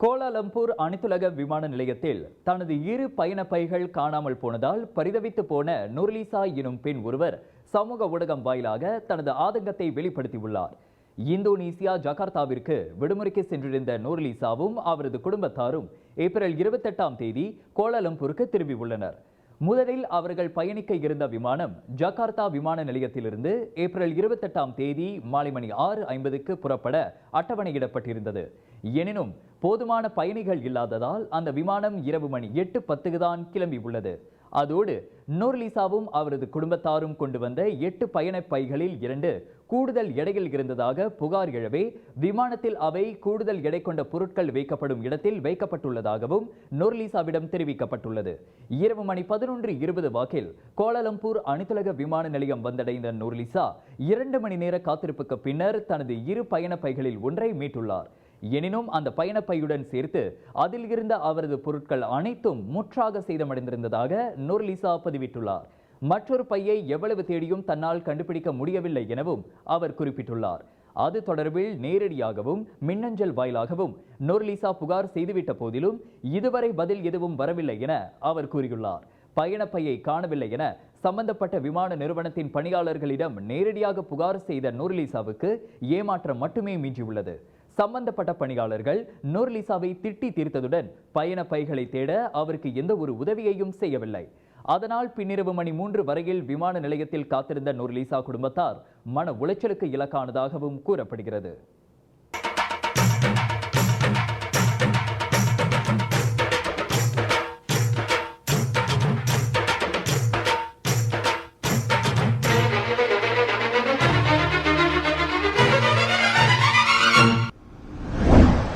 Kuala Lumpur அனைத்துலக விமான நிலையத்தில் தனது இரு பயண பைகள் காணாமல் போனதால் பரிதவித்து போன நூர்லிசா எனும் பெண் ஒருவர் சமூக ஊடகம் வாயிலாக தனது ஆதங்கத்தை வெளிப்படுத்தியுள்ளார். இந்தோனேசியா ஜகார்த்தாவிற்கு விடுமுறைக்கு சென்றிருந்த நூர்லிசாவும் அவரது குடும்பத்தாரும் ஏப்ரல் 28ஆம் தேதி கோலாலம்பூருக்கு திரும்பியுள்ளனர். முதலில் அவர்கள் பயணிக்க இருந்த விமானம் ஜகார்த்தா விமான நிலையத்திலிருந்து ஏப்ரல் 28ஆம் தேதி மாலை மணி 6:50க்கு புறப்பட அட்டவணையிடப்பட்டிருந்தது. எனினும் போதுமான பயணிகள் இல்லாததால் அந்த விமானம் இரவு மணி 8:10க்கு தான் கிளம்பியுள்ளது. அதோடு நூர்லிசாவும் அவரது குடும்பத்தாரும் கொண்டு வந்த 8 பயண பைகளில் 2 கூடுதல் எடையில் இருந்ததாக புகார் எழவே விமானத்தில் அவை கூடுதல் எடை கொண்ட பொருட்கள் வைக்கப்படும் இடத்தில் வைக்கப்பட்டுள்ளதாகவும் நூர்லிசாவிடம் தெரிவிக்கப்பட்டுள்ளது. இரவு மணி 11:20 வாக்கில் கோலாலம்பூர் அனைத்துலக விமான நிலையம் வந்தடைந்த நூர்லிசா 2 மணி நேர காத்திருப்புக்கு பின்னர் தனது இரு பயண பைகளில் ஒன்றை மீட்டுள்ளார். எனினும் அந்த பயணப்பையுடன் சேர்த்து அதில் இருந்த அவரது பொருட்கள் அனைத்தும் முற்றாக சேதமடைந்திருந்ததாக நூர்லிசா பதிவிட்டுள்ளார். மற்றொரு பையை எவ்வளவு தேடியும் தன்னால் கண்டுபிடிக்க முடியவில்லை எனவும் அவர் குறிப்பிட்டுள்ளார். அது தொடர்பில் நேரடியாகவும் மின்னஞ்சல் வாயிலாகவும் நூர்லிசா புகார் செய்துவிட்ட போதிலும் இதுவரை பதில் எதுவும் வரவில்லை என அவர் கூறியுள்ளார். பயணப்பையை காணவில்லை என சம்பந்தப்பட்ட விமான நிறுவனத்தின் பணியாளர்களிடம் நேரடியாக புகார் செய்த நூர்லிசாவுக்கு ஏமாற்றம் மட்டுமே மிஞ்சியுள்ளது. சம்பந்தப்பட்ட பணியாளர்கள் நூர்லிசாவை திட்டி தீர்த்ததுடன் பயண பைகளை தேட அவருக்கு எந்த ஒரு உதவியையும் செய்யவில்லை. அதனால் பின்னிரவு மணி 3 வரையில் விமான நிலையத்தில் காத்திருந்த நூர்லிசா குடும்பத்தார் மன உளைச்சலுக்கு இலக்கானதாகவும் கூறப்படுகிறது.